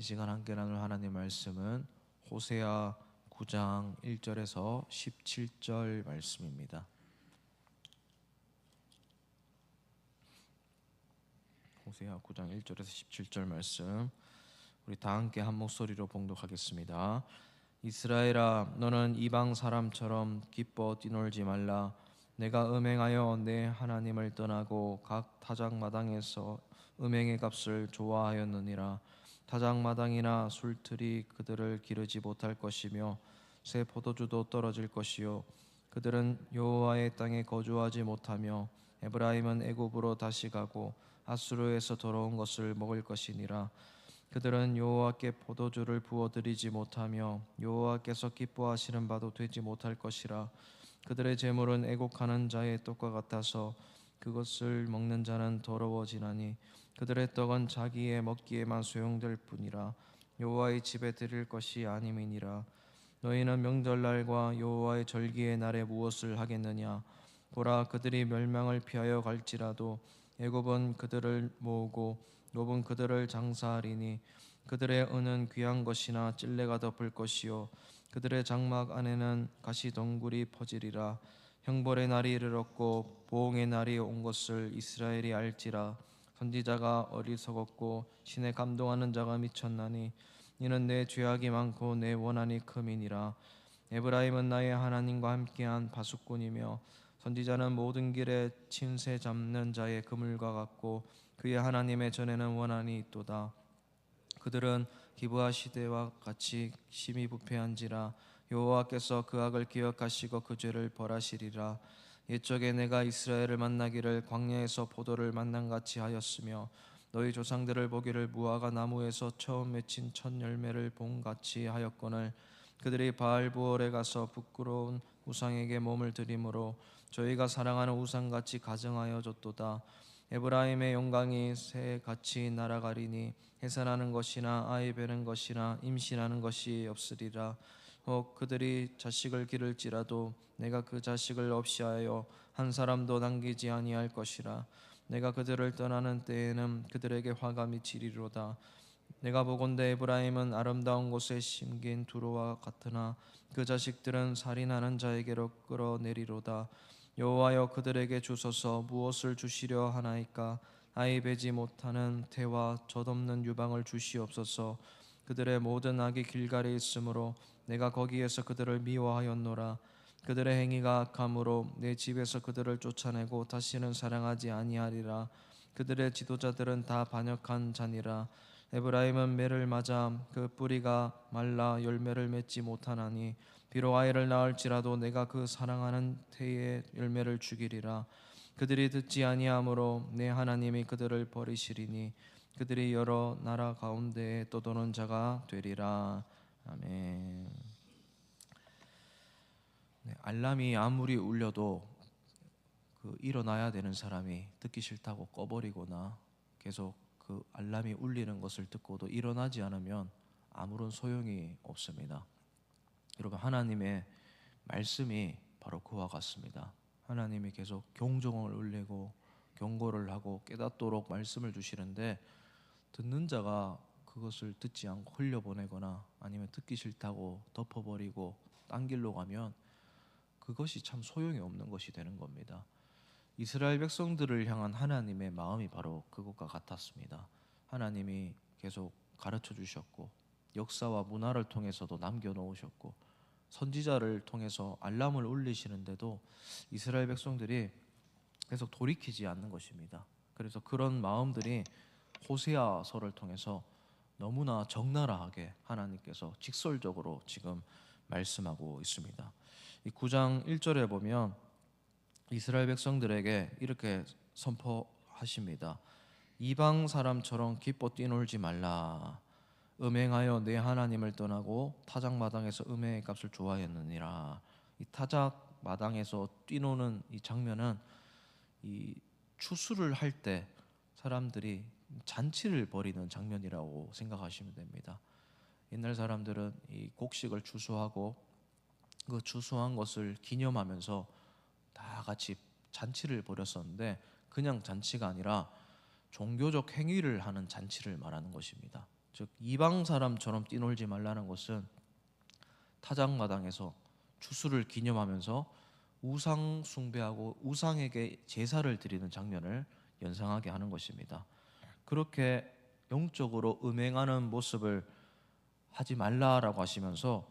이 시간 함께 나눌 하나님 말씀은 호세아 9장 1절에서 17절 말씀입니다. 호세아 9장 1절에서 17절 말씀, 우리 다 함께 한 목소리로 봉독하겠습니다. 이스라엘아, 너는 이방 사람처럼 기뻐 뛰놀지 말라. 내가 음행하여 내 하나님을 떠나고 각 타작마당에서 음행의 값을 좋아하였느니라. 타작마당이나 술틀이 그들을 기르지 못할 것이며 새 포도주도 떨어질 것이요 그들은 여호와의 땅에 거주하지 못하며 에브라임은 애굽으로 다시 가고 아수르에서 돌아온 것을 먹을 것이니라. 그들은 여호와께 포도주를 부어드리지 못하며 여호와께서 기뻐하시는 바도 되지 못할 것이라. 그들의 재물은 애곡하는 자의 떡과 같아서 그것을 먹는 자는 더러워지나니 그들의 떡은 자기의 먹기에만 소용될 뿐이라. 여호와의 집에 드릴 것이 아님이니라. 너희는 명절날과 여호와의 절기의 날에 무엇을 하겠느냐? 보라, 그들이 멸망을 피하여 갈지라도 애굽은 그들을 모으고 노은 그들을 장사하리니 그들의 은은 귀한 것이나 찔레가 덮을 것이요 그들의 장막 안에는 가시덩굴이 퍼지리라. 형벌의 날이 이르렀고 보응의 날이 온 것을 이스라엘이 알지라. 선지자가 어리석었고 신에 감동하는 자가 미쳤나니 이는 내 죄악이 많고 내 원한이 큼이니라. 에브라임은 나의 하나님과 함께한 바숫꾼이며 선지자는 모든 길에 침새 잡는 자의 그물과 같고 그의 하나님의 전에는 원한이 있도다. 그들은 기브아 시대와 같이 심히 부패한지라. 여호와께서 그 악을 기억하시고 그 죄를 벌하시리라. 옛적에 내가 이스라엘을 만나기를 광야에서 포도를 만난같이 하였으며 너희 조상들을 보기를 무화과 나무에서 처음 맺힌 첫 열매를 본같이 하였거늘 그들이 바알부올에 가서 부끄러운 우상에게 몸을 들이므로 저희가 사랑하는 우상같이 가증하여졌도다. 에브라임의 영광이 새같이 날아가리니 해산하는 것이나 아이 베는 것이나 임신하는 것이 없으리라. 혹 그들이 자식을 기를지라도 내가 그 자식을 없이 하여 한 사람도 남기지 아니할 것이라. 내가 그들을 떠나는 때에는 그들에게 화가 미치리로다. 내가 보건대 에브라임은 아름다운 곳에 심긴 두루와 같으나 그 자식들은 살인하는 자에게로 끌어내리로다. 여호와여, 그들에게 주소서. 무엇을 주시려 하나이까? 아이 베지 못하는 태와 젖없는 유방을 주시옵소서. 그들의 모든 악이 길갈에 있으므로 내가 거기에서 그들을 미워하였노라. 그들의 행위가 악함으로 내 집에서 그들을 쫓아내고 다시는 사랑하지 아니하리라. 그들의 지도자들은 다 반역한 자니라. 에브라임은 매를 맞아 그 뿌리가 말라 열매를 맺지 못하나니 비록 아이를 낳을지라도 내가 그 사랑하는 태의 열매를 죽이리라. 그들이 듣지 아니하므로 내 하나님이 그들을 버리시리니 그들이 여러 나라 가운데에 떠도는 자가 되리라. 아멘. 알람이 아무리 울려도 일어나야 되는 사람이 듣기 싫다고 꺼버리거나 계속 그 알람이 울리는 것을 듣고도 일어나지 않으면 아무런 소용이 없습니다. 여러분, 하나님의 말씀이 바로 그와 같습니다. 하나님이 계속 경종을 울리고 경고를 하고 깨닫도록 말씀을 주시는데 듣는 자가 그것을 듣지 않고 흘려보내거나 아니면 듣기 싫다고 덮어버리고 딴 길로 가면 그것이 참 소용이 없는 것이 되는 겁니다. 이스라엘 백성들을 향한 하나님의 마음이 바로 그것과 같았습니다. 하나님이 계속 가르쳐 주셨고 역사와 문화를 통해서도 남겨놓으셨고 선지자를 통해서 알람을 울리시는데도 이스라엘 백성들이 계속 돌이키지 않는 것입니다. 그래서 그런 마음들이 호세아서를 통해서 너무나 적나라하게 하나님께서 직설적으로 지금 말씀하고 있습니다. 이 9장 1절에 보면 이스라엘 백성들에게 이렇게 선포하십니다. 이방 사람처럼 기뻐 뛰놀지 말라. 음행하여 내 하나님을 떠나고 타작마당에서 음행의 값을 좋아했느니라. 이 타작마당에서 뛰노는 이 장면은 이 추수를 할 때 사람들이 잔치를 벌이는 장면이라고 생각하시면 됩니다. 옛날 사람들은 이 곡식을 추수하고 그 추수한 것을 기념하면서 다 같이 잔치를 벌였었는데 그냥 잔치가 아니라 종교적 행위를 하는 잔치를 말하는 것입니다. 즉 이방 사람처럼 뛰놀지 말라는 것은 타작마당에서 추수를 기념하면서 우상 숭배하고 우상에게 제사를 드리는 장면을 연상하게 하는 것입니다. 그렇게 영적으로 음행하는 모습을 하지 말라라고 하시면서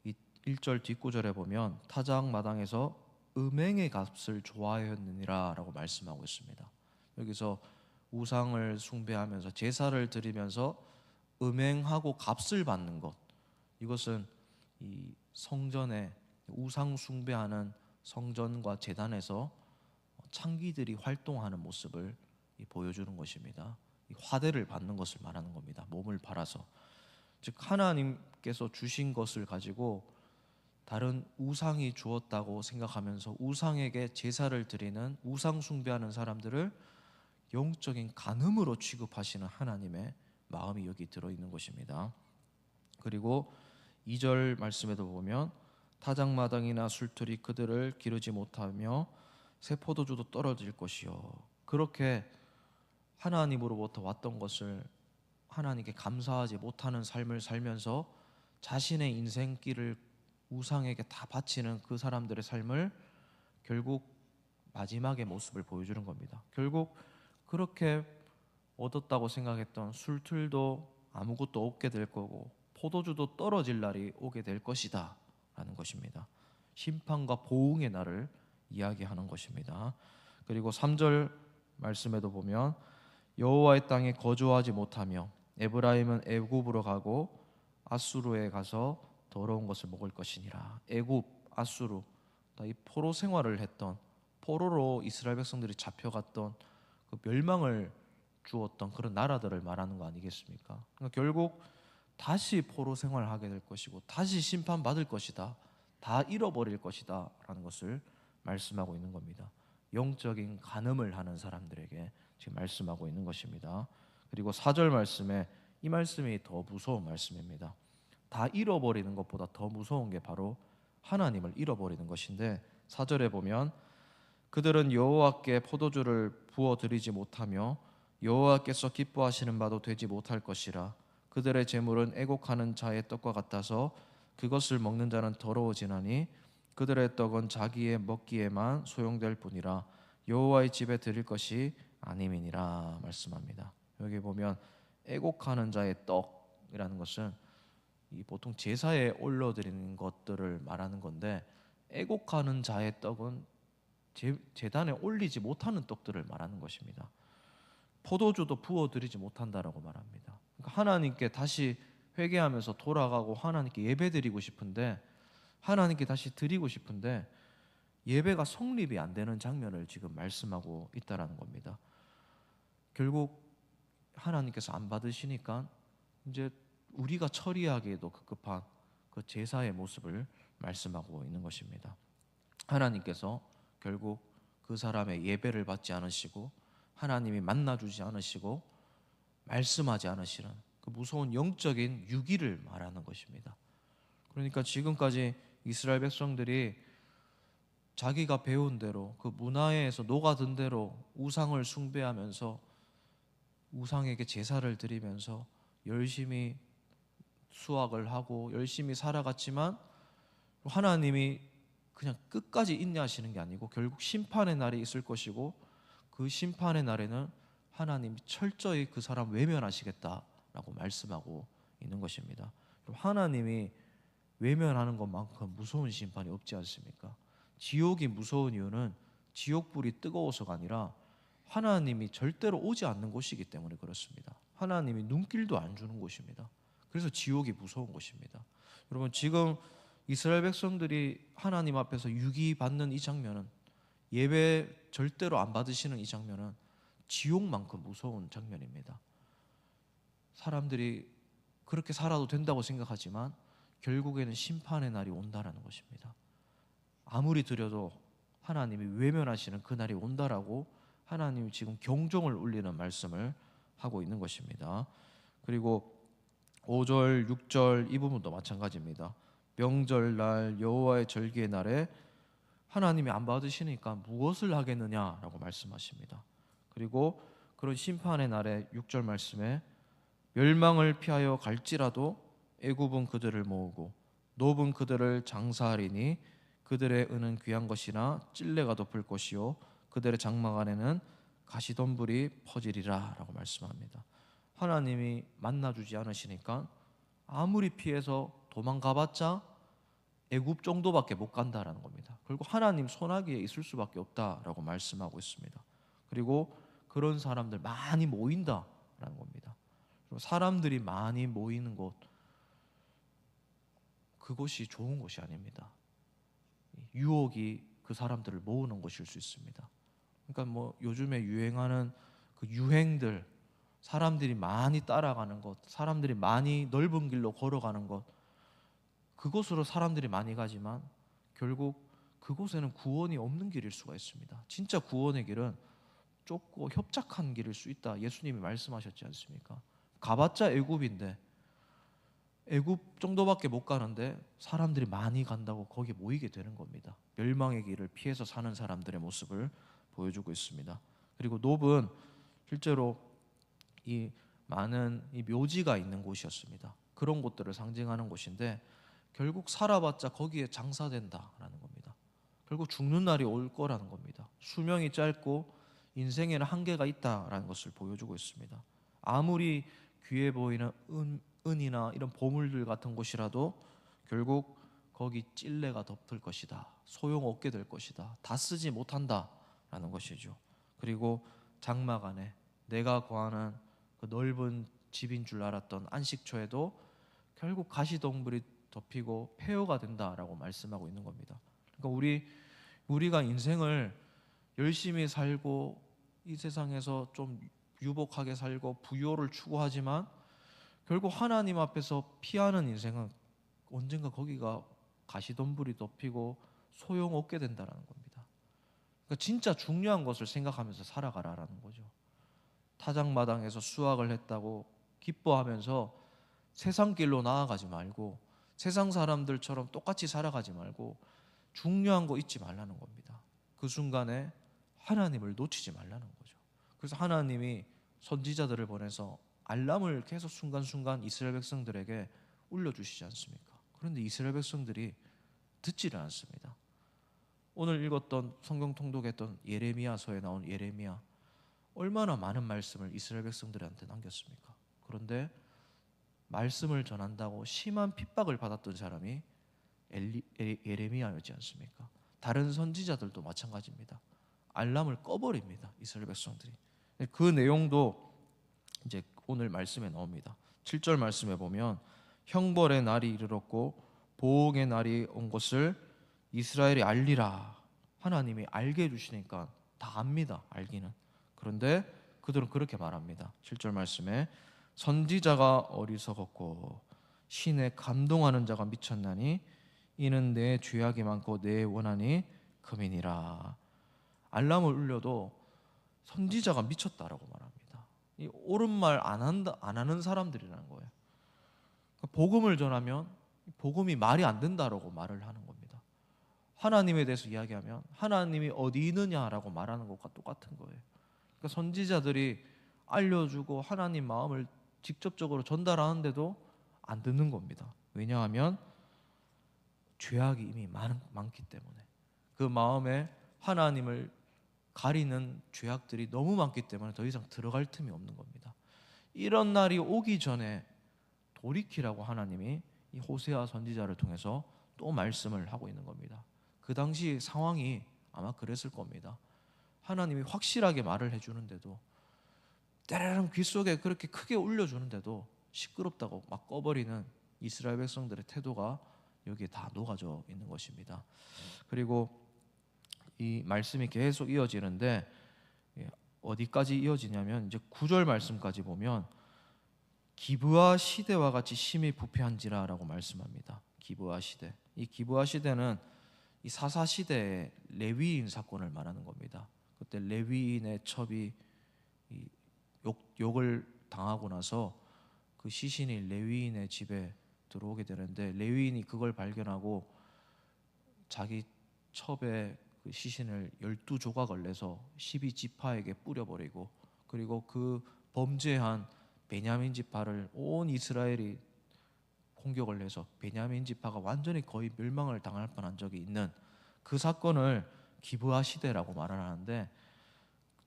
이 1절 뒷구절에 보면 타작마당에서 음행의 값을 좋아하였느니라라고 말씀하고 있습니다. 여기서 우상을 숭배하면서 제사를 드리면서 음행하고 값을 받는 것, 이것은 이 성전에 우상 숭배하는 성전과 제단에서 창기들이 활동하는 모습을 보여주는 것입니다. 이 화대를 받는 것을 말하는 겁니다. 몸을 팔아서. 즉 하나님께서 주신 것을 가지고 다른 우상이 주었다고 생각하면서 우상에게 제사를 드리는 우상 숭배하는 사람들을 영적인 간음으로 취급하시는 하나님의 마음이 여기 들어있는 것입니다. 그리고 2절 말씀에도 보면 타작마당이나 술틀이 그들을 기르지 못하며 새 포도주도 떨어질 것이요. 그렇게 하나님으로부터 왔던 것을 하나님께 감사하지 못하는 삶을 살면서 자신의 인생길을 우상에게 다 바치는 그 사람들의 삶을 결국 마지막의 모습을 보여주는 겁니다. 결국 그렇게 얻었다고 생각했던 술틀도 아무것도 없게 될 거고 포도주도 떨어질 날이 오게 될 것이다 라는 것입니다. 심판과 보응의 날을 이야기하는 것입니다. 그리고 3절 말씀에도 보면 여호와의 땅에 거주하지 못하며 에브라임은 애굽으로 가고 아수르에 가서 더러운 것을 먹을 것이니라. 애굽, 아수르, 이 포로 생활을 했던, 포로로 이스라엘 백성들이 잡혀갔던 그 멸망을 주었던 그런 나라들을 말하는 거 아니겠습니까? 그러니까 결국 다시 포로 생활을 하게 될 것이고 다시 심판받을 것이다, 다 잃어버릴 것이다 라는 것을 말씀하고 있는 겁니다. 영적인 간음을 하는 사람들에게 지금 말씀하고 있는 것입니다. 그리고 4절 말씀에 이 말씀이 더 무서운 말씀입니다. 다 잃어버리는 것보다 더 무서운 게 바로 하나님을 잃어버리는 것인데 4절에 보면 그들은 여호와께 포도주를 부어 드리지 못하며 여호와께서 기뻐하시는 바도 되지 못할 것이라. 그들의 재물은 애곡하는 자의 떡과 같아서 그것을 먹는 자는 더러워지나니 그들의 떡은 자기의 먹기에만 소용될 뿐이라. 여호와의 집에 드릴 것이 아님이니라 말씀합니다. 여기 보면 애곡하는 자의 떡이라는 것은 이 보통 제사에 올려드리는 것들을 말하는 건데, 애곡하는 자의 떡은 제단에 올리지 못하는 떡들을 말하는 것입니다. 포도주도 부어드리지 못한다라고 말합니다. 그러니까 하나님께 다시 회개하면서 돌아가고 하나님께 예배드리고 싶은데, 하나님께 다시 드리고 싶은데 예배가 성립이 안 되는 장면을 지금 말씀하고 있다라는 겁니다. 결국 하나님께서 안 받으시니까 이제 우리가 처리하기에도 급급한 그 제사의 모습을 말씀하고 있는 것입니다. 하나님께서 결국 그 사람의 예배를 받지 않으시고 하나님이 만나주지 않으시고 말씀하지 않으시는 그 무서운 영적인 유기를 말하는 것입니다. 그러니까 지금까지 이스라엘 백성들이 자기가 배운 대로 그 문화에서 녹아든 대로 우상을 숭배하면서 우상에게 제사를 드리면서 열심히 수학을 하고 열심히 살아갔지만 하나님이 그냥 끝까지 인내하시는 게 아니고 결국 심판의 날이 있을 것이고 그 심판의 날에는 하나님이 철저히 그 사람 외면하시겠다라고 말씀하고 있는 것입니다. 하나님이 외면하는 것만큼 무서운 심판이 없지 않습니까? 지옥이 무서운 이유는 지옥불이 뜨거워서가 아니라 하나님이 절대로 오지 않는 곳이기 때문에 그렇습니다. 하나님이 눈길도 안 주는 곳입니다. 그래서 지옥이 무서운 것입니다. 여러분, 지금 이스라엘 백성들이 하나님 앞에서 유기받는 이 장면은, 예배 절대로 안 받으시는 이 장면은 지옥만큼 무서운 장면입니다. 사람들이 그렇게 살아도 된다고 생각하지만 결국에는 심판의 날이 온다라는 것입니다. 아무리 드려도 하나님이 외면하시는 그 날이 온다라고 하나님이 지금 경종을 울리는 말씀을 하고 있는 것입니다. 그리고 5절, 6절 이 부분도 마찬가지입니다. 명절날 여호와의 절기의 날에 하나님이 안 받으시니까 무엇을 하겠느냐라고 말씀하십니다. 그리고 그런 심판의 날에 6절 말씀에 멸망을 피하여 갈지라도 애굽은 그들을 모으고 노브는 그들을 장사하리니 그들의 은은 귀한 것이나 찔레가 덮을 것이요 그들의 장막 안에는 가시덤불이 퍼지리라 라고 말씀합니다. 하나님이 만나주지 않으시니까 아무리 피해서 도망가봤자 애굽 정도밖에 못 간다라는 겁니다. 그리고 하나님 손아귀에 있을 수밖에 없다라고 말씀하고 있습니다. 그리고 그런 사람들 많이 모인다라는 겁니다. 그리고 사람들이 많이 모이는 곳, 그곳이 좋은 곳이 아닙니다. 유혹이 그 사람들을 모으는 곳일 수 있습니다. 그러니까 뭐 요즘에 유행하는 그 유행들, 사람들이 많이 따라가는 곳, 사람들이 많이 넓은 길로 걸어가는 곳, 그곳으로 사람들이 많이 가지만 결국 그곳에는 구원이 없는 길일 수가 있습니다. 진짜 구원의 길은 좁고 협착한 길일 수 있다. 예수님이 말씀하셨지 않습니까? 가봤자 애굽인데 애굽 정도밖에 못 가는데 사람들이 많이 간다고 거기에 모이게 되는 겁니다. 멸망의 길을 피해서 사는 사람들의 모습을 보여주고 있습니다. 그리고 놉은 실제로 이 많은 이 묘지가 있는 곳이었습니다. 그런 곳들을 상징하는 곳인데 결국 살아봤자 거기에 장사된다라는 겁니다. 결국 죽는 날이 올 거라는 겁니다. 수명이 짧고 인생에는 한계가 있다라는 것을 보여주고 있습니다. 아무리 귀해 보이는 은이나 이런 보물들 같은 곳이라도 결국 거기 찔레가 덮을 것이다. 소용없게 될 것이다. 다 쓰지 못한다라는 것이죠. 그리고 장막 안에 내가 거하는 그 넓은 집인 줄 알았던 안식처에도 결국 가시덤불이 덮이고 폐허가 된다라고 말씀하고 있는 겁니다. 그러니까 우리가 인생을 열심히 살고 이 세상에서 좀 유복하게 살고 부요를 추구하지만 결국 하나님 앞에서 피하는 인생은 언젠가 거기가 가시덤불이 덮이고 소용없게 된다는 겁니다. 그러니까 진짜 중요한 것을 생각하면서 살아가라라는 거죠. 타작마당에서 수학을 했다고 기뻐하면서 세상 길로 나아가지 말고 세상 사람들처럼 똑같이 살아가지 말고 중요한 거 잊지 말라는 겁니다. 그 순간에 하나님을 놓치지 말라는 거죠. 그래서 하나님이 선지자들을 보내서 알람을 계속 순간순간 이스라엘 백성들에게 울려주시지 않습니까? 그런데 이스라엘 백성들이 듣지를 않습니다. 오늘 읽었던 성경 통독했던 예레미야서에 나온 예레미야, 얼마나 많은 말씀을 이스라엘 백성들한테 남겼습니까? 그런데 말씀을 전한다고 심한 핍박을 받았던 사람이 예레미야였지 않습니까? 다른 선지자들도 마찬가지입니다. 알람을 꺼버립니다. 이스라엘 백성들이. 그 내용도 이제 오늘 말씀에 나옵니다. 7절 말씀에 보면 형벌의 날이 이르렀고 보응의 날이 온 것을 이스라엘이 알리라. 하나님이 알게 해주시니까 다 압니다. 알기는. 그런데 그들은 그렇게 말합니다. 7절 말씀에 선지자가 어리석었고 신에 감동하는 자가 미쳤나니 이는 내 죄악이 많고 내 원한이 금이니라. 알람을 울려도 선지자가 미쳤다라고 말합니다. 이 옳은 말 안 하는 사람들이라는 거예요. 복음을 전하면 복음이 말이 안 된다라고 말을 하는 겁니다. 하나님에 대해서 이야기하면 하나님이 어디 있느냐라고 말하는 것과 똑같은 거예요. 그러니까 선지자들이 알려주고 하나님 마음을 직접적으로 전달하는데도 안 듣는 겁니다. 왜냐하면 죄악이 이미 많기 때문에 그 마음에 하나님을 가리는 죄악들이 너무 많기 때문에 더 이상 들어갈 틈이 없는 겁니다. 이런 날이 오기 전에 돌이키라고 하나님이 이 호세아 선지자를 통해서 또 말씀을 하고 있는 겁니다. 그 당시 상황이 아마 그랬을 겁니다. 하나님이 확실하게 말을 해주는데도 때로는 귀 속에 그렇게 크게 울려주는데도 시끄럽다고 막 꺼버리는 이스라엘 백성들의 태도가 여기에 다 녹아져 있는 것입니다. 그리고 이 말씀이 계속 이어지는데 어디까지 이어지냐면 이제 9절 말씀까지 보면 기브아 시대와 같이 심히 부패한지라라고 말씀합니다. 기브아 시대. 이 기브아 시대는 이 사사 시대의 레위인 사건을 말하는 겁니다. 그때 레위인의 첩이 욕을 당하고 나서 그 시신이 레위인의 집에 들어오게 되는데 레위인이 그걸 발견하고 자기 첩에 그 시신을 12조각을 내서 12지파에게 뿌려버리고 그리고 그 범죄한 베냐민 지파를 온 이스라엘이 공격을 해서 베냐민 지파가 완전히 거의 멸망을 당할 뻔한 적이 있는 그 사건을 기브아 시대라고 말을 하는데,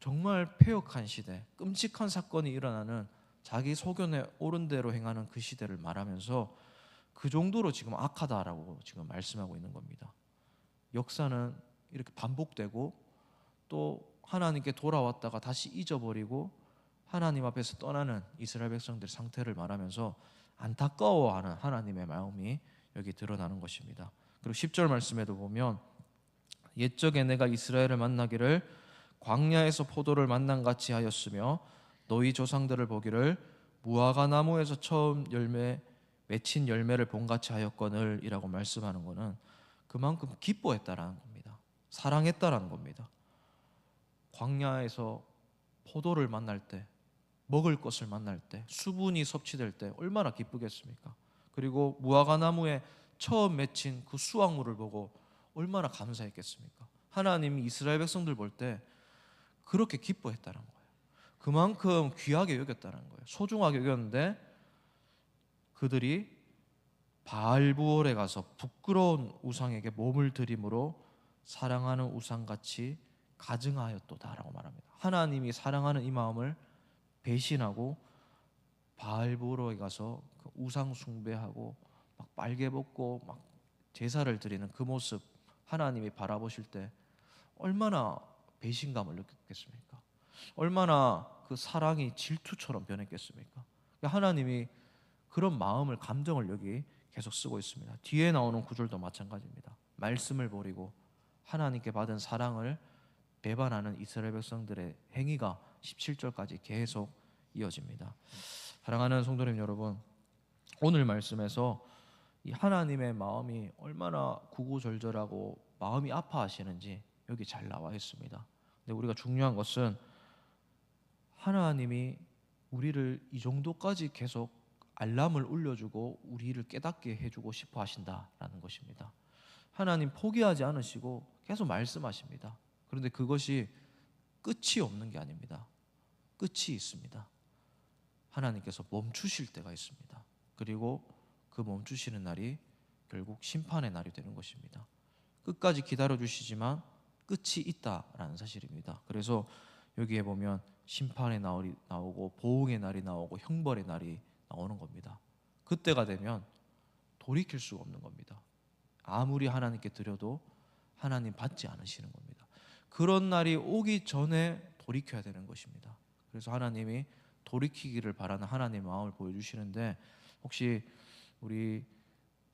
정말 폐역한 시대, 끔찍한 사건이 일어나는, 자기 소견에 옳은 대로 행하는 그 시대를 말하면서 그 정도로 지금 악하다라고 지금 말씀하고 있는 겁니다. 역사는 이렇게 반복되고 또 하나님께 돌아왔다가 다시 잊어버리고 하나님 앞에서 떠나는 이스라엘 백성들의 상태를 말하면서 안타까워하는 하나님의 마음이 여기 드러나는 것입니다. 그리고 10절 말씀에도 보면, 옛적에 내가 이스라엘을 만나기를 광야에서 포도를 만난 같이 하였으며 너희 조상들을 보기를 무화과 나무에서 처음 맺힌 열매를 본 같이 하였거늘 이라고 말씀하는 것은 그만큼 기뻐했다라는 겁니다. 사랑했다라는 겁니다. 광야에서 포도를 만날 때, 먹을 것을 만날 때, 수분이 섭취될 때 얼마나 기쁘겠습니까? 그리고 무화과 나무에 처음 맺힌 그 수확물을 보고 얼마나 감사했겠습니까? 하나님이 이스라엘 백성들 볼 때 그렇게 기뻐했다는 거예요. 그만큼 귀하게 여겼다는 거예요. 소중하게 여겼는데, 그들이 바알부올에 가서 부끄러운 우상에게 몸을 들임으로 사랑하는 우상같이 가증하였도다라고 말합니다. 하나님이 사랑하는 이 마음을 배신하고 바알부올에 가서 그 우상 숭배하고 막 빨개 벗고 막 제사를 드리는 그 모습, 하나님이 바라보실 때 얼마나 배신감을 느꼈겠습니까? 얼마나 그 사랑이 질투처럼 변했겠습니까? 하나님이 그런 마음을, 감정을 여기 계속 쓰고 있습니다. 뒤에 나오는 구절도 마찬가지입니다. 말씀을 버리고 하나님께 받은 사랑을 배반하는 이스라엘 백성들의 행위가 17절까지 계속 이어집니다. 사랑하는 성도님 여러분, 오늘 말씀에서 이 하나님의 마음이 얼마나 구구절절하고 마음이 아파하시는지 여기 잘 나와 있습니다. 근데 우리가 중요한 것은 하나님이 우리를 이 정도까지 계속 알람을 울려주고 우리를 깨닫게 해주고 싶어 하신다라는 것입니다. 하나님 포기하지 않으시고 계속 말씀하십니다. 그런데 그것이 끝이 없는 게 아닙니다. 끝이 있습니다. 하나님께서 멈추실 때가 있습니다. 그리고 그 멈추시는 날이 결국 심판의 날이 되는 것입니다. 끝까지 기다려 주시지만 끝이 있다라는 사실입니다. 그래서 여기에 보면 심판의 날이 나오고 보응의 날이 나오고 형벌의 날이 나오는 겁니다. 그때가 되면 돌이킬 수가 없는 겁니다. 아무리 하나님께 드려도 하나님 받지 않으시는 겁니다. 그런 날이 오기 전에 돌이켜야 되는 것입니다. 그래서 하나님이 돌이키기를 바라는 하나님의 마음을 보여주시는데, 혹시 우리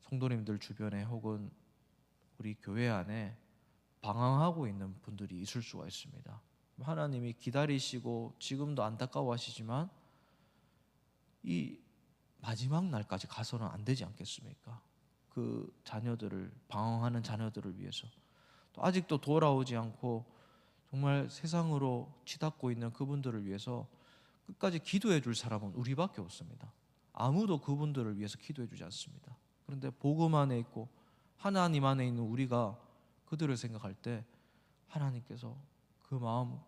성도님들 주변에 혹은 우리 교회 안에 방황하고 있는 분들이 있을 수가 있습니다. 하나님이 기다리시고 지금도 안타까워하시지만 이 마지막 날까지 가서는 안 되지 않겠습니까? 그 자녀들을, 방황하는 자녀들을 위해서, 또 아직도 돌아오지 않고 정말 세상으로 치닫고 있는 그분들을 위해서 끝까지 기도해 줄 사람은 우리밖에 없습니다. 아무도 그분들을 위해서 기도해 주지 않습니다. 그런데 복음 안에 있고 하나님 안에 있는 우리가 그들을 생각할 때 하나님께서 그 마음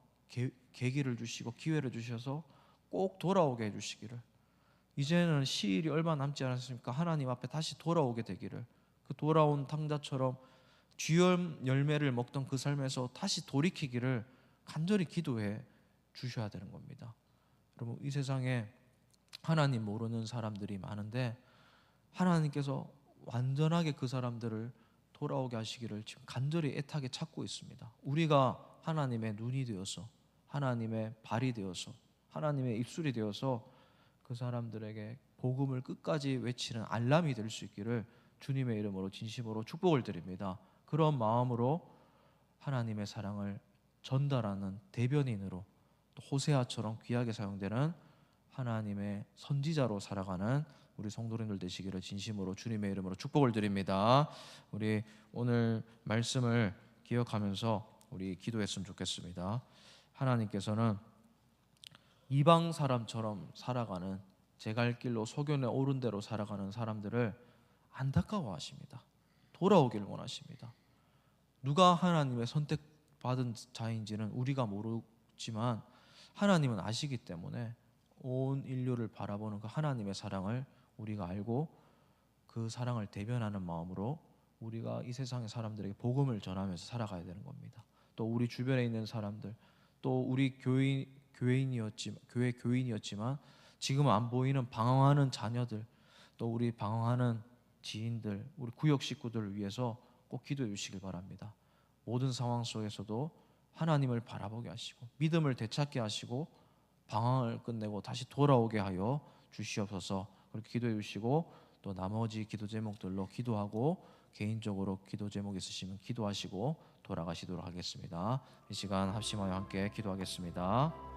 계기를 주시고 기회를 주셔서 꼭 돌아오게 해주시기를, 이제는 시일이 얼마 남지 않았습니까? 하나님 앞에 다시 돌아오게 되기를, 그 돌아온 탕자처럼 쥐염 열매를 먹던 그 삶에서 다시 돌이키기를 간절히 기도해 주셔야 되는 겁니다. 여러분, 이 세상에 하나님 모르는 사람들이 많은데 하나님께서 완전하게 그 사람들을 돌아오게 하시기를 지금 간절히 애타게 찾고 있습니다. 우리가 하나님의 눈이 되어서, 하나님의 발이 되어서, 하나님의 입술이 되어서 그 사람들에게 복음을 끝까지 외치는 알람이 될 수 있기를 주님의 이름으로 진심으로 축복을 드립니다. 그런 마음으로 하나님의 사랑을 전달하는 대변인으로, 또 호세아처럼 귀하게 사용되는 하나님의 선지자로 살아가는 우리 성도님들 되시기를 진심으로 주님의 이름으로 축복을 드립니다. 우리 오늘 말씀을 기억하면서 우리 기도했으면 좋겠습니다. 하나님께서는 이방 사람처럼 살아가는, 제 갈 길로 소견에 오른 대로 살아가는 사람들을 안타까워하십니다. 돌아오기를 원하십니다. 누가 하나님의 선택받은 자인지는 우리가 모르지만 하나님은 아시기 때문에 온 인류를 바라보는 그 하나님의 사랑을 우리가 알고 그 사랑을 대변하는 마음으로 우리가 이 세상의 사람들에게 복음을 전하면서 살아가야 되는 겁니다. 또 우리 주변에 있는 사람들, 또 우리 교회 교인이었지만 지금 안 보이는 방황하는 자녀들, 또 우리 방황하는 지인들, 우리 구역 식구들을 위해서 꼭 기도해 주시길 바랍니다. 모든 상황 속에서도 하나님을 바라보게 하시고 믿음을 되찾게 하시고 방황을 끝내고 다시 돌아오게 하여 주시옵소서. 그렇게 기도해 주시고 또 나머지 기도 제목들로 기도하고 개인적으로 기도 제목 있으시면 기도하시고 돌아가시도록 하겠습니다. 이 시간 합심하여 함께 기도하겠습니다.